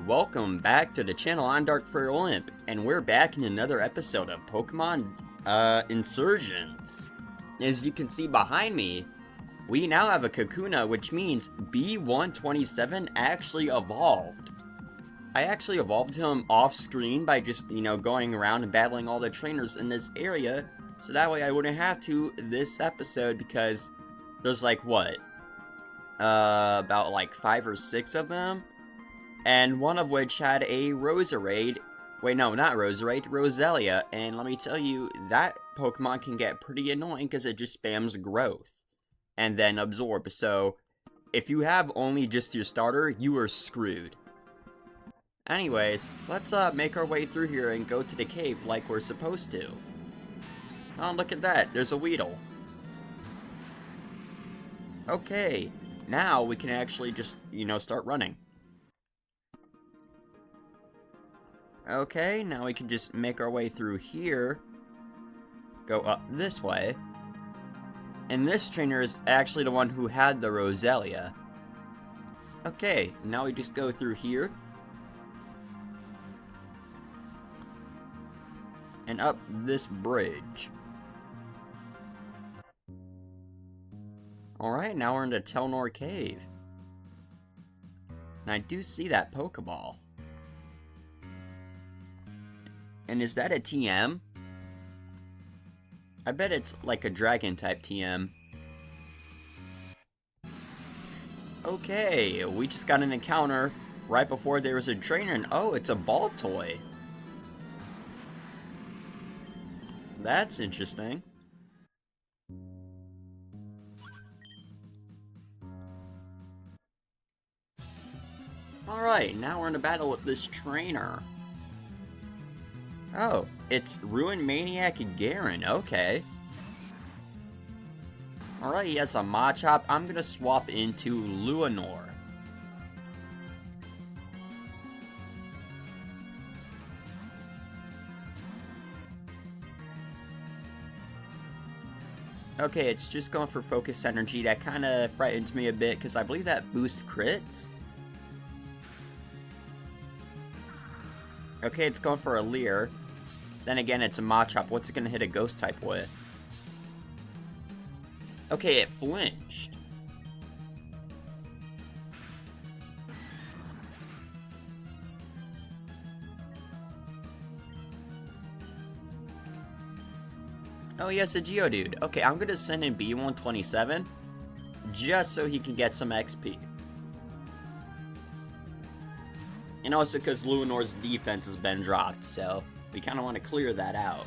welcome back to the channel. I'm Dark Fairy Olymp, and we're back in another episode of Pokemon Insurgence. As you can see behind me, we now have a Kakuna, which means B127 actually evolved. I actually evolved him off screen by just, going around and battling all the trainers in this area, so that way I wouldn't have to this episode, because there's like, what? About like 5 or 6 of them, and one of which had a Roserade. Wait, no, not Roserade, Roselia, and let me tell you, that Pokemon can get pretty annoying because it just spams growth and then absorb. So if you have only just your starter, you are screwed. Anyways, let's make our way through here and go to the cave like we're supposed to. Oh, look at that, there's a Weedle. Okay, now we can actually just, start running. Okay, now we can just make our way through here. Go up this way. And this trainer is actually the one who had the Roselia. Okay, now we just go through here. And up this bridge. Alright, now we're in the Telnor Cave. And I do see that Pokeball. And is that a TM? I bet it's like a dragon type TM. Okay, we just got an encounter right before there was a trainer, and oh, it's a ball toy. That's interesting. Alright, now we're in a battle with this trainer. Oh, it's Ruin Maniac Garen, okay. Alright, he has a Machop. I'm gonna swap into Luinor. Okay, it's just going for Focus Energy. That kinda frightens me a bit, because I believe that boosts crits. Okay, it's going for a Leer. Then again, it's a Machop. What's it going to hit a Ghost type with? Okay, it flinched. Oh, yes, a Geodude. Okay, I'm going to send in B127 just so he can get some XP. And also because Luinor's defense has been dropped, so we kind of want to clear that out.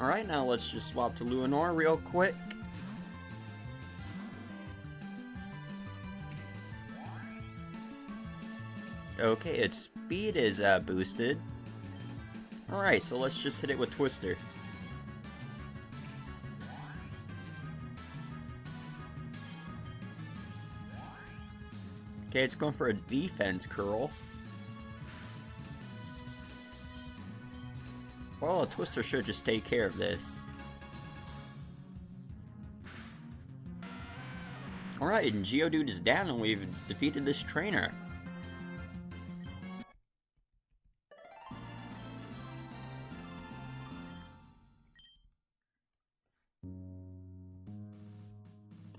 Alright, now let's just swap to Luinor real quick. Okay, its speed is boosted. Alright, so let's just hit it with Twister. Okay, it's going for a defense curl. Well, a Twister should just take care of this. Alright, and Geodude is down and we've defeated this trainer.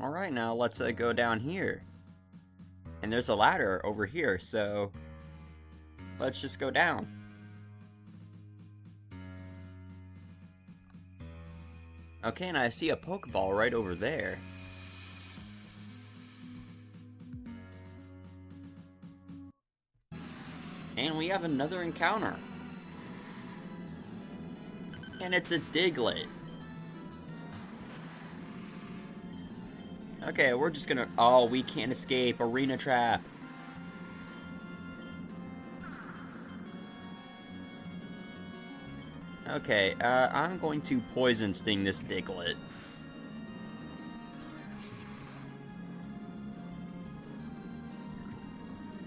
Alright, now let's go down here. And there's a ladder over here, so let's just go down. Okay, and I see a Pokeball right over there. And we have another encounter. And it's a Diglett. Okay, we're just gonna... Oh, we can't escape. Arena Trap. Okay, I'm going to Poison Sting this Diglett.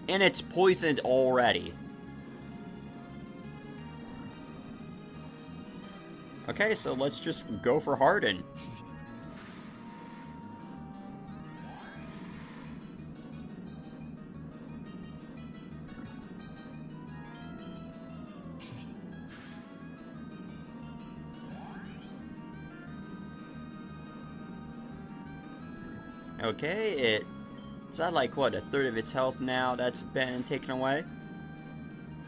And it's poisoned already. Okay, so let's just go for Harden. Okay, it's at like, what, a third of its health now that's been taken away?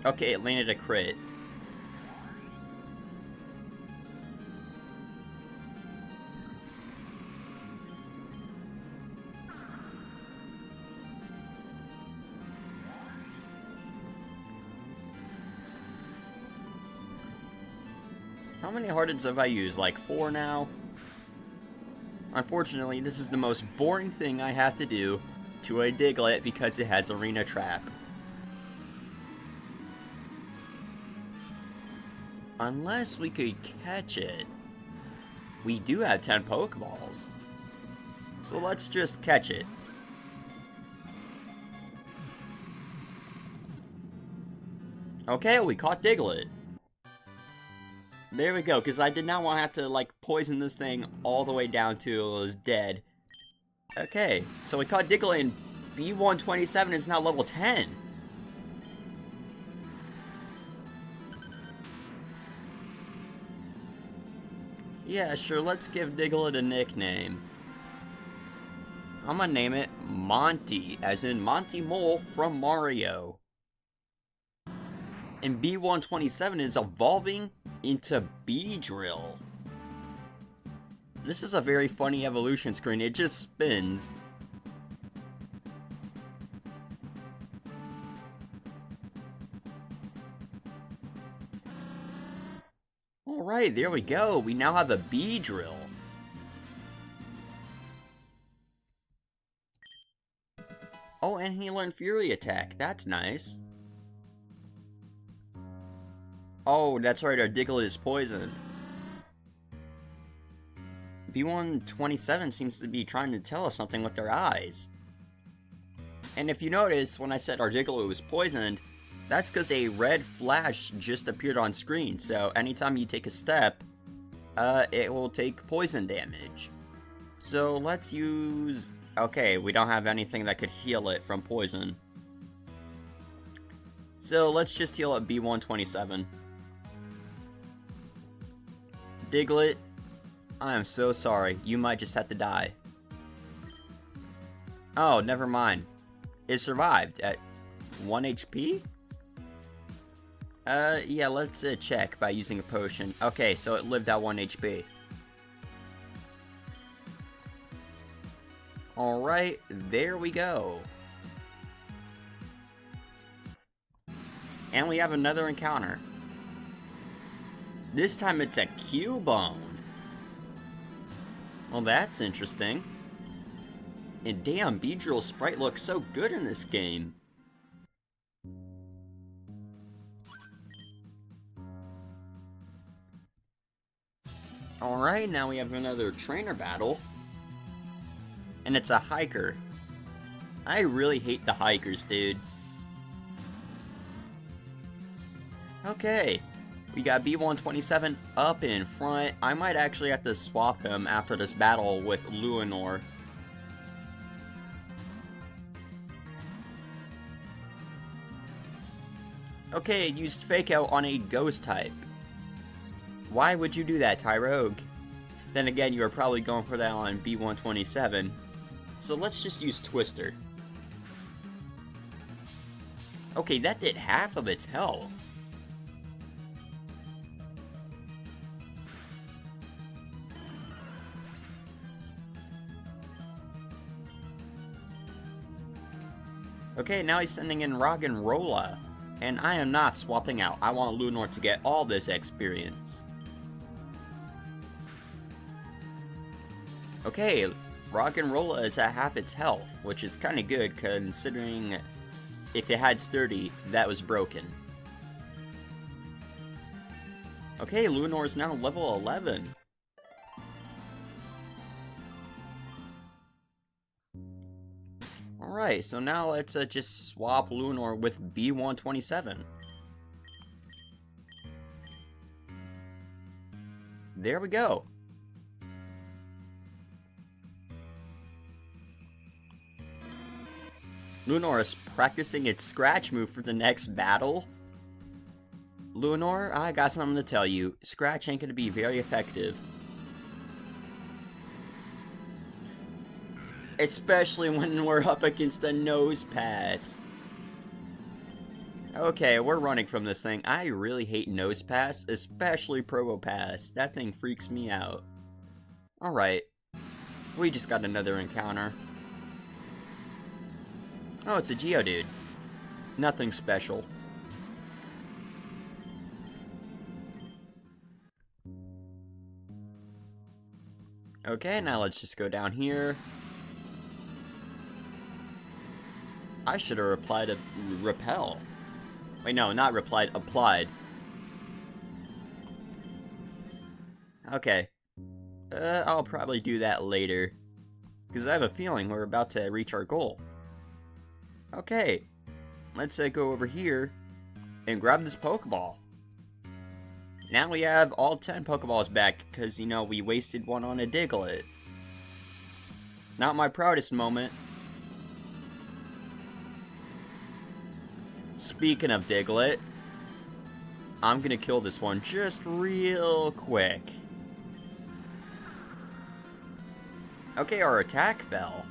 Okay, it landed a crit. How many hardens have I used? Like 4 now? Unfortunately, this is the most boring thing I have to do to a Diglett because it has Arena Trap. Unless we could catch it. We do have 10 Pokeballs. So let's just catch it. Okay, we caught Diglett. There we go, because I did not want to have to, like, poison this thing all the way down to it was dead. Okay, so we caught Diglett, and B127 is now level 10. Yeah, sure, let's give Diglett a nickname. I'm gonna name it Monty, as in Monty Mole from Mario. And B127 is evolving into Beedrill. This is a very funny evolution screen, it just spins. Alright, there we go, we now have a Beedrill. Oh, and he learned Fury Attack, that's nice. Oh, that's right, our Diglett is poisoned. B127 seems to be trying to tell us something with their eyes. And if you notice, when I said our Diglett was poisoned, that's because a red flash just appeared on screen, so anytime you take a step, it will take poison damage. So let's use... Okay, we don't have anything that could heal it from poison. So let's just heal up B127. Diglett, I am so sorry. You might just have to die. Oh, never mind. It survived at 1 HP? Yeah, let's check by using a potion. Okay, so it lived at 1 HP. Alright, there we go. And we have another encounter. This time it's a Cubone. Well, that's interesting. And damn, Beedrill's sprite looks so good in this game. Alright, now we have another trainer battle. And it's a hiker. I really hate the hikers, dude. Okay. We got B127 up in front. I might actually have to swap him after this battle with Lunor. Okay, it used Fake Out on a Ghost type. Why would you do that, Tyrogue? Then again, you are probably going for that on B127. So let's just use Twister. Okay, that did half of its health. Okay, now he's sending in Roggenrola. And I am not swapping out. I want Lunor to get all this experience. Okay, Roggenrola is at half its health, which is kind of good considering if it had Sturdy, that was broken. Okay, Lunor is now level 11. Alright, so now let's just swap Lunor with B127. There we go. Lunor is practicing its scratch move for the next battle. Lunor, I got something to tell you. Scratch ain't gonna be very effective. Especially when we're up against a nose pass. Okay, we're running from this thing. I really hate nose pass, especially Probo Pass. That thing freaks me out. Alright. We just got another encounter. Oh, it's a Geodude. Nothing special. Okay, now let's just go down here. I should have replied to repel. Wait, no, not replied, applied. Okay. I'll probably do that later. Because I have a feeling we're about to reach our goal. Okay. Let's go over here and grab this Pokeball. Now we have all 10 Pokeballs back because, you know, we wasted one on a Diglett. Not my proudest moment. Speaking of Diglett, I'm gonna kill this one just real quick. Okay, our attack fell.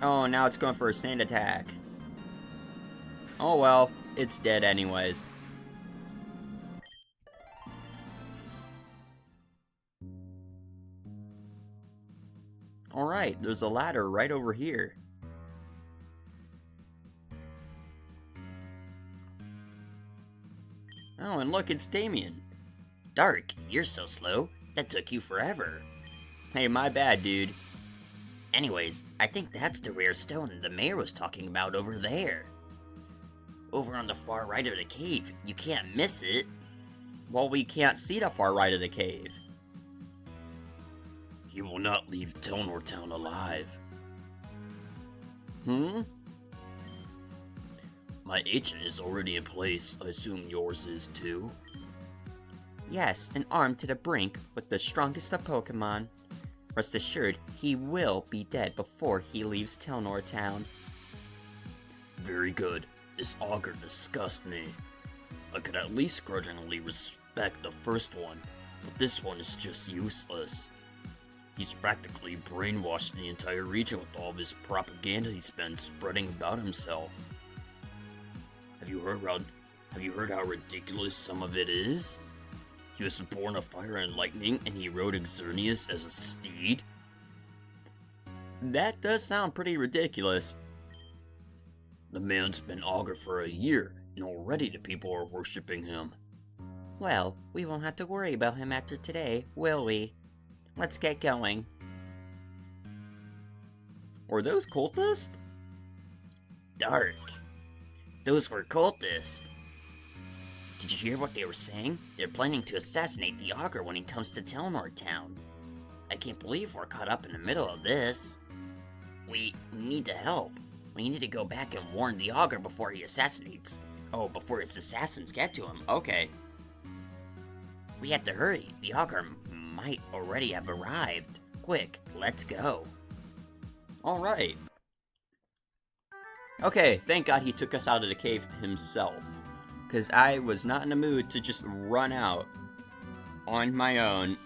Oh, now it's going for a sand attack. Oh well, it's dead anyways. Alright, there's a ladder right over here. Oh, and look, it's Damian. Dark, you're so slow. That took you forever. Hey, my bad, dude. Anyways, I think that's the rare stone the mayor was talking about over there. Over on the far right of the cave. You can't miss it. Well, we can't see the far right of the cave. He will not leave Telnor Town alive. Hmm? My agent is already in place. I assume yours is too? Yes, and armed to the brink with the strongest of Pokemon. Rest assured, he will be dead before he leaves Telnor Town. Very good. This Augur disgusts me. I could at least grudgingly respect the first one, but this one is just useless. He's practically brainwashed the entire region with all of his propaganda he's been spreading about himself. Have you heard how ridiculous some of it is? He was born of fire and lightning, and he rode Xerneas as a steed? That does sound pretty ridiculous. The man's been Augur for a year, and already the people are worshipping him. Well, we won't have to worry about him after today, will we? Let's get going. Were those cultists? Dark. Those were cultists. Did you hear what they were saying? They're planning to assassinate the Augur when he comes to Telnor Town. I can't believe we're caught up in the middle of this. We need to help. We need to go back and warn the Augur before he assassinates. Oh, before his assassins get to him. Okay. We have to hurry. The Augur might already have arrived. Quick, let's go. Alright. Okay, thank God he took us out of the cave himself. Because I was not in the mood to just run out on my own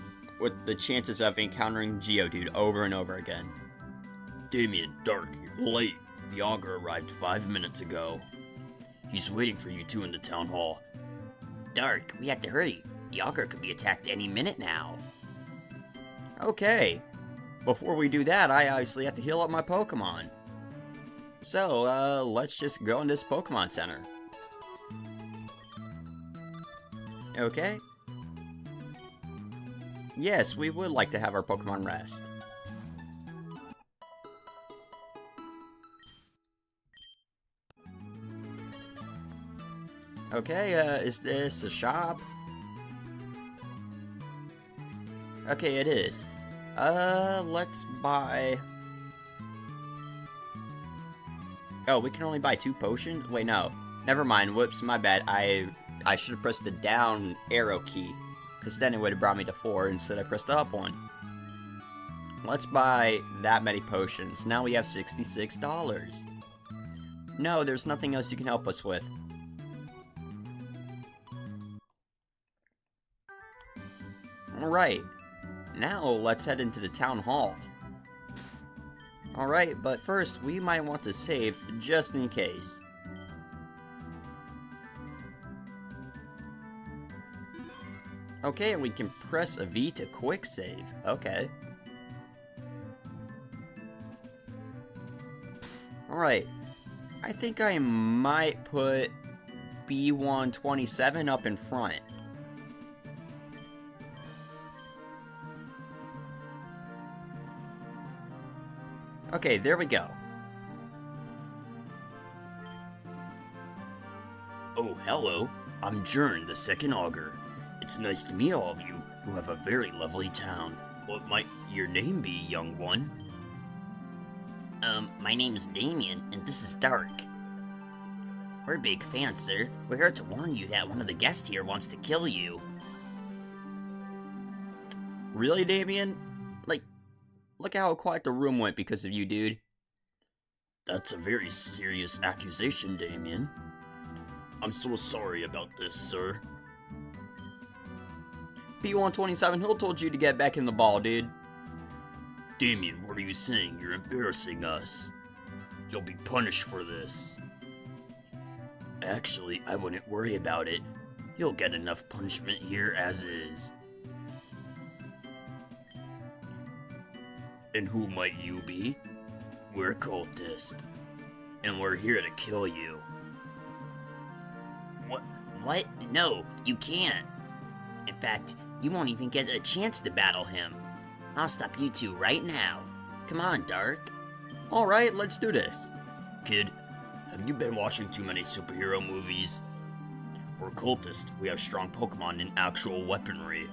with the chances of encountering Geodude over and over again. Damian, Dark, you're late. The Augur arrived 5 minutes ago. He's waiting for you two in the town hall. Dark, we have to hurry. The Augur could be attacked any minute now. Okay. Before we do that, I obviously have to heal up my Pokemon. So, let's just go in this Pokemon Center. Okay. Yes, we would like to have our Pokemon rest. Okay, is this a shop? Okay, it is. Let's buy... Oh, we can only buy 2 potions? Wait, no. Never mind. Whoops, my bad. I should have pressed the down arrow key. Because then it would have brought me to 4 instead I pressed the up one. Let's buy that many potions. Now we have $66. No, there's nothing else you can help us with. Alright. now let's head into the town hall. Alright, but first we might want to save just in case. Okay, we can press a V to quick save. Okay. Alright. I think I might put B127 up in front. Okay, there we go. Oh, hello. I'm Jern, the second Augur. It's nice to meet all of you who have a very lovely town. What might your name be, young one? My name's Damian, and this is Dark. We're big fans, sir. We're here to warn you that one of the guests here wants to kill you. Really, Damian? Like, look at how quiet the room went because of you, dude. That's a very serious accusation, Damian. I'm so sorry about this, sir. B127, who told you to get back in the ball, dude? Damian, what are you saying? You're embarrassing us. You'll be punished for this. Actually, I wouldn't worry about it. You'll get enough punishment here as is. And who might you be? We're cultists. And we're here to kill you. What? No, you can't. In fact, you won't even get a chance to battle him. I'll stop you two right now. Come on, Dark. Alright, let's do this. Kid, have you been watching too many superhero movies? We're cultists. We have strong Pokemon and actual weaponry.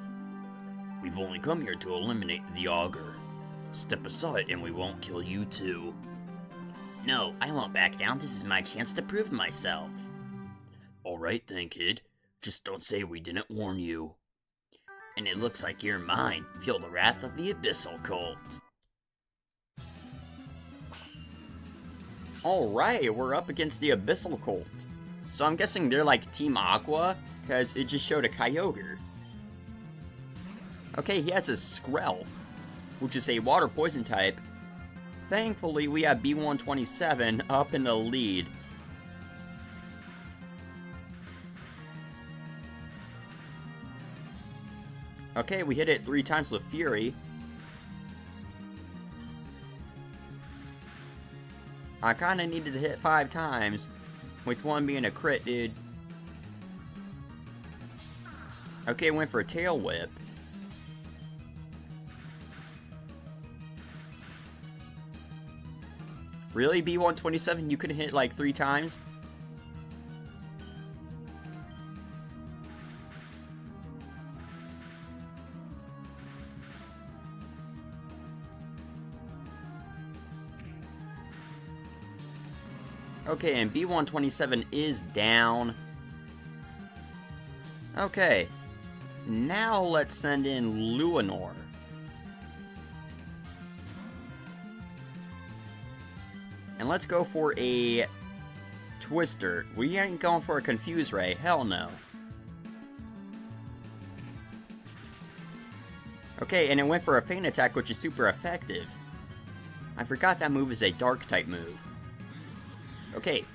We've only come here to eliminate the Augur. Step aside and we won't kill you too. No, I won't back down. This is my chance to prove myself. Alright then, kid. Just don't say we didn't warn you. And it looks like you're mine. Feel the wrath of the Abyssal Cult. Alright, we're up against the Abyssal Cult. So I'm guessing they're like Team Aqua, because it just showed a Kyogre. Okay, he has a Skrell, which is a water poison type. Thankfully, we have B127 up in the lead. Okay, we hit it 3 times with Fury. I kinda needed to hit 5 times, with one being a crit, dude. Okay, went for a Tail Whip. Really, B127, you couldn't hit like 3 times? Okay, and B127 is down. Okay. Now let's send in Luinor. And let's go for a Twister. We ain't going for a Confuse Ray. Hell no. Okay, and it went for a Feint Attack, which is super effective. I forgot that move is a Dark type move. Okay.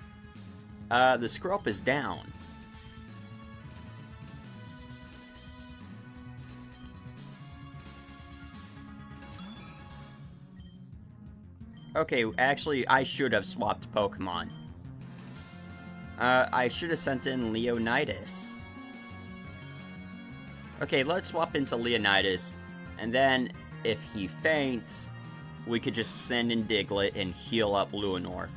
The Scrub is down. Okay, actually, I should have swapped Pokemon. I should have sent in Leonidas. Okay, let's swap into Leonidas, and then, if he faints, we could just send in Diglett and heal up Luinor.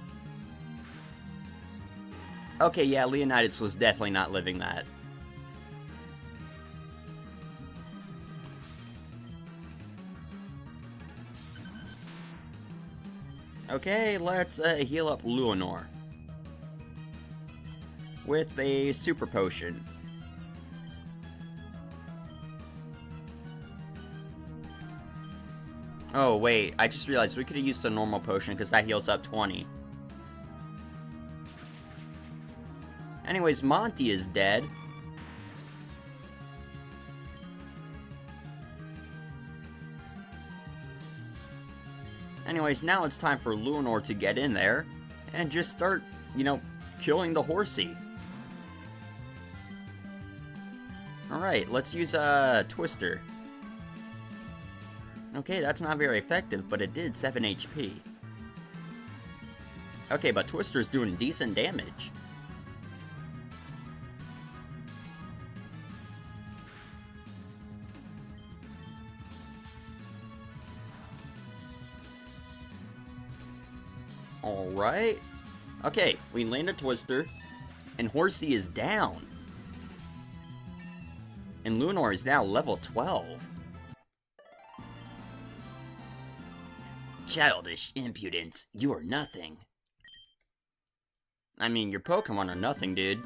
Okay, yeah, Leonidas was definitely not living that. Okay, let's heal up Luinor with a Super Potion. Oh, wait, I just realized we could have used a normal potion because that heals up 20. Anyways, Monty is dead. Anyways, now it's time for Lunor to get in there and just start, killing the horsey. Alright, let's use Twister. Okay, that's not very effective, but it did 7 HP. Okay, but Twister's doing decent damage. Alright. Okay, we landed Twister, and Horsey is down. And Lunor is now level 12. Childish impudence, you are nothing. I mean, your Pokemon are nothing, dude.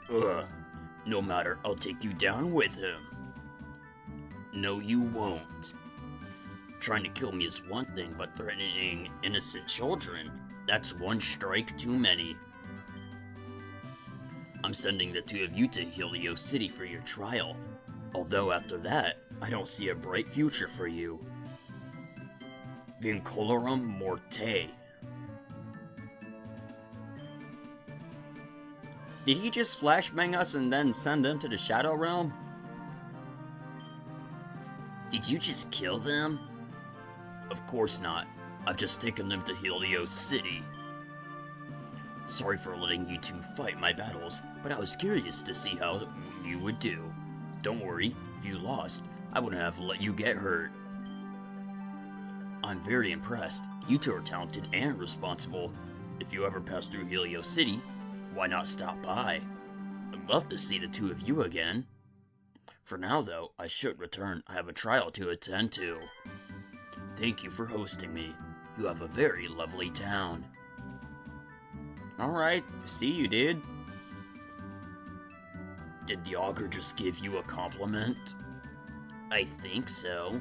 No matter, I'll take you down with him. No, you won't. Trying to kill me is one thing, but threatening innocent children, that's one strike too many. I'm sending the two of you to Helio City for your trial. Although after that, I don't see a bright future for you. Vincularum Morte. Did he just flashbang us and then send them to the Shadow Realm? Did you just kill them? Of course not. I've just taken them to Helio City. Sorry for letting you two fight my battles, but I was curious to see how you would do. Don't worry, if you lost, I wouldn't have let you get hurt. I'm very impressed. You two are talented and responsible. If you ever pass through Helio City, why not stop by? I'd love to see the two of you again. For now, though, I should return. I have a trial to attend to. Thank you for hosting me. You have a very lovely town. Alright, see you, dude. Did the Augur just give you a compliment? I think so.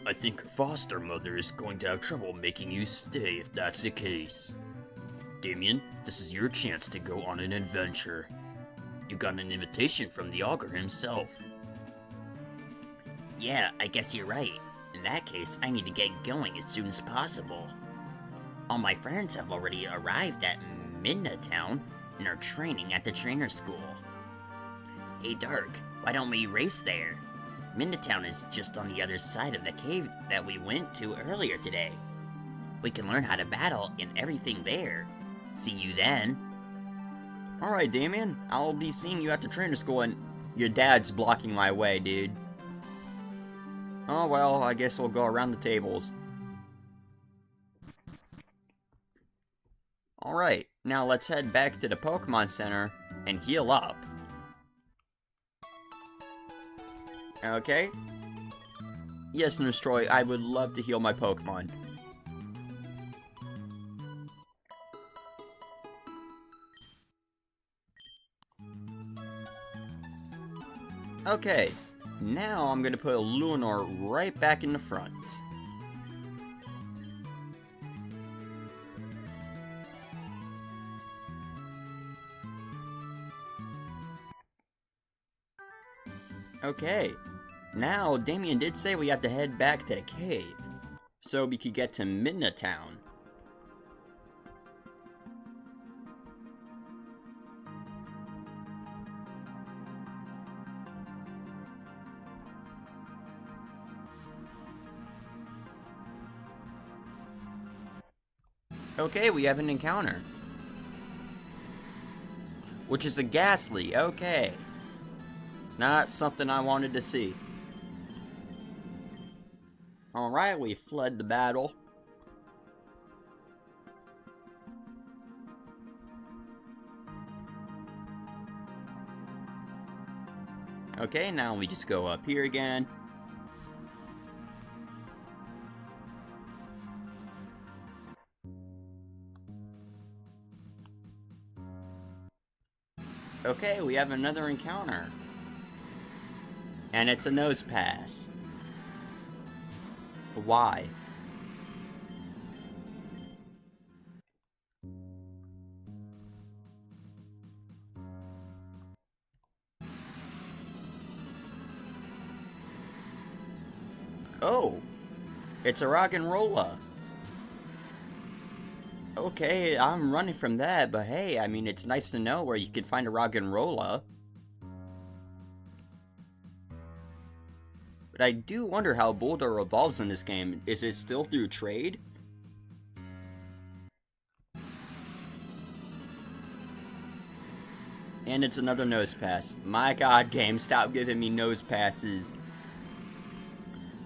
I think your foster mother is going to have trouble making you stay if that's the case. Damian, this is your chance to go on an adventure. You got an invitation from the Augur himself. Yeah, I guess you're right. In that case, I need to get going as soon as possible. All my friends have already arrived at Midna Town and are training at the trainer school. Hey Dark, why don't we race there? Midna Town is just on the other side of the cave that we went to earlier today. We can learn how to battle and everything there. See you then. Alright, Damian. I'll be seeing you at the trainer school, and your dad's blocking my way, dude. Oh well, I guess we'll go around the tables. Alright, now let's head back to the Pokemon Center and heal up. Okay. Yes, Nurse Troy, I would love to heal my Pokemon. Okay, now I'm gonna put Lunor right back in the front. Okay, now Damian did say we have to head back to the cave, so we could get to Midna Town. Okay, we have an encounter. Which is a Ghastly, okay. Not something I wanted to see. Alright, we fled the battle. Okay, now we just go up here again. Okay, we have another encounter. And it's a nose pass. Why? Oh! It's a rock and rolla. Okay, I'm running from that, but hey, I mean, it's nice to know where you can find a rock and rolla. But I do wonder how Boulder evolves in this game. Is it still through trade? And it's another nose pass. My god, game, stop giving me nose passes.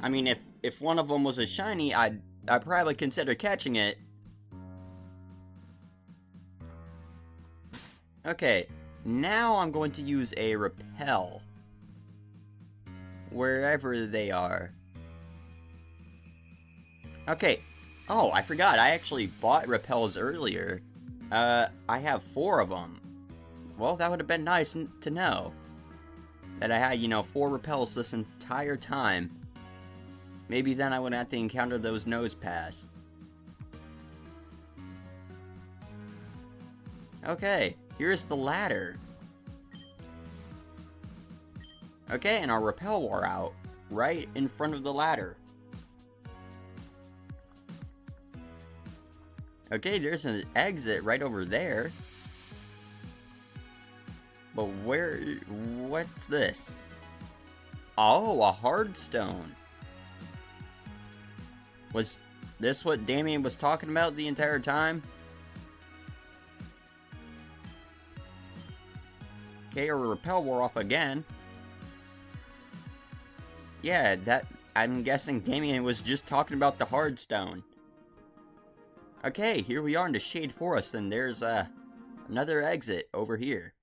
I mean, if one of them was a shiny, I'd probably consider catching it. Okay, now I'm going to use a repel. Wherever they are. Okay. Oh, I forgot. I actually bought repels earlier. I have 4 of them. Well, that would have been nice to know. That I had, you know, 4 repels this entire time. Maybe then I wouldn't have to encounter those nose pass. Okay, here's the ladder. Okay, and our repel wore out right in front of the ladder. Okay, there's an exit right over there. But what's this? Oh, a hard stone. Was this what Damian was talking about the entire time? Okay, our repel wore off again. Yeah, I'm guessing Damian was just talking about the hard stone. Okay, here we are in the Shade Forest, and there's another exit over here.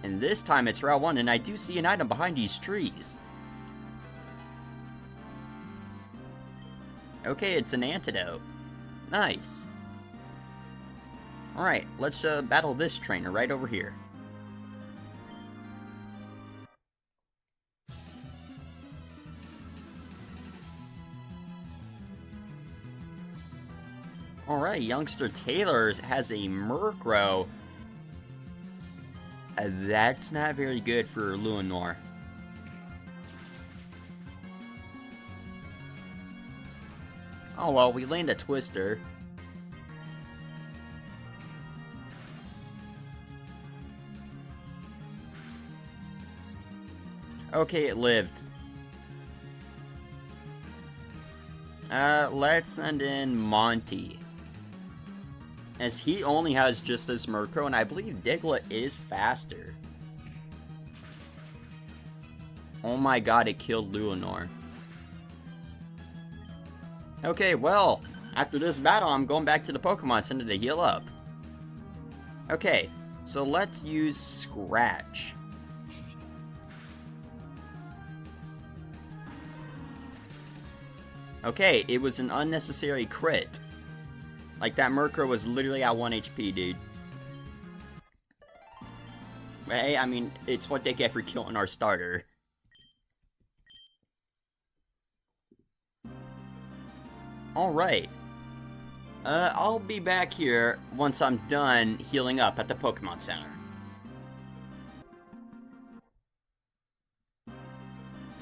And this time it's Route 1, and I do see an item behind these trees. Okay, it's an antidote. Nice. Alright, let's battle this trainer right over here. Alright, youngster Taylor has a Murkrow. That's not very good for Luinor. Oh well, we land a Twister. Okay, it lived. Let's send in Monty. As he only has just this Murkrow, and I believe Diglett is faster. Oh my god, it killed Luinor. Okay, well, after this battle, I'm going back to the Pokemon Center to heal up. Okay, so let's use Scratch. Okay, it was an unnecessary crit. Like, that Murkrow was literally at 1 HP, dude. But hey, I mean, it's what they get for killing our starter. Alright. I'll be back here once I'm done healing up at the Pokemon Center.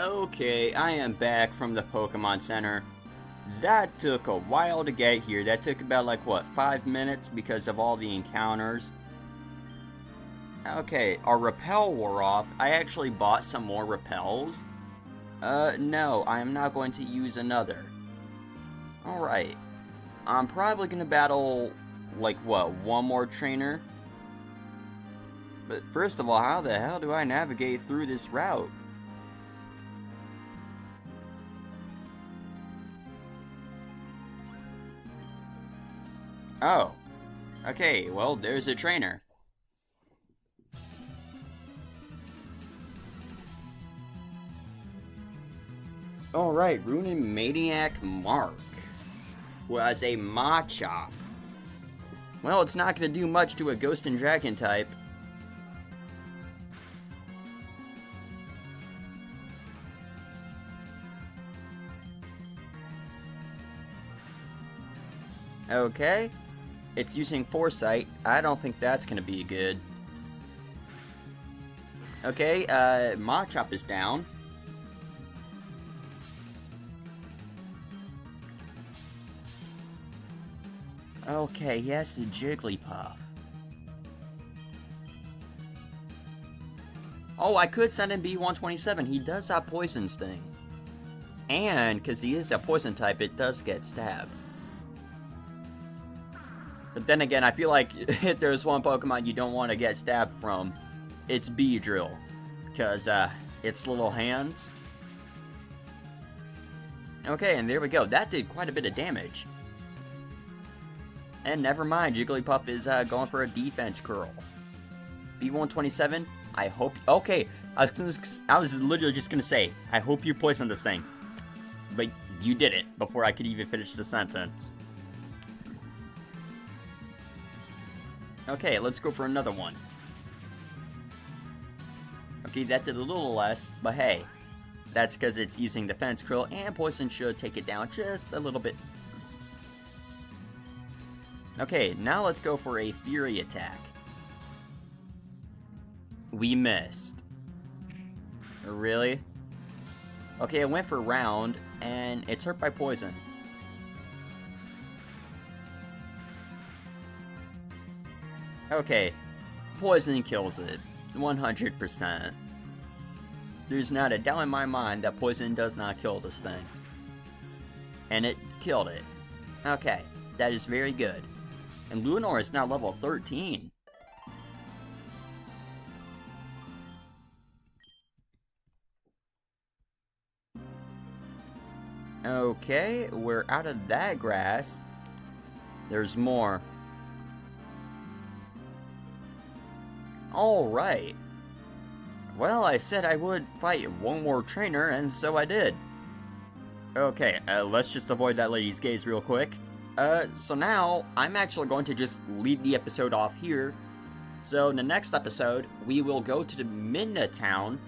Okay, I am back from the Pokemon Center. That took a while to get here. That took about, like, what, 5 minutes because of all the encounters. Okay, our repel wore off. I actually bought some more repels. No, I am not going to use another. Alright. I'm probably gonna battle, like, what, one more trainer? But first of all, how the hell do I navigate through this route? Oh. Okay, well, there's a trainer. Alright, Runin Maniac Mark was a Machop. Well, it's not going to do much to a Ghost and Dragon type. Okay. It's using Foresight. I don't think that's going to be good. Okay, Machop is down. Okay, yes, the Jigglypuff. Oh, I could send in B127. He does have Poison Sting. And, because he is a poison type, it does get stabbed. But then again, I feel like if there's one Pokemon you don't want to get stabbed from, it's Beedrill. Because, its little hands. Okay, and there we go. That did quite a bit of damage. And never mind, Jigglypuff is going for a defense curl. B127, I hope... Okay, I was literally just going to say, I hope you poison this thing. But you did it before I could even finish the sentence. Okay, let's go for another one. Okay, that did a little less, but hey, that's because it's using Defense Curl, and Poison should take it down just a little bit. Okay, now let's go for a Fury attack. We missed. Really? Okay, I went for Round, and it's hurt by Poison. Okay, Poison kills it. 100%. There's not a doubt in my mind that Poison does not kill this thing. And it killed it. Okay, that is very good. And Lunor is now level 13. Okay, we're out of that grass. There's more. Alright. Well, I said I would fight one more trainer, and so I did. Okay, let's just avoid that lady's gaze real quick. So now, I'm actually going to just leave the episode off here. So in the next episode, we will go to the Midna town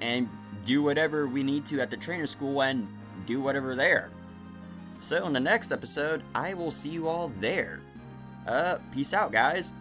and do whatever we need to at the trainer school and do whatever there. So in the next episode, I will see you all there. Peace out, guys.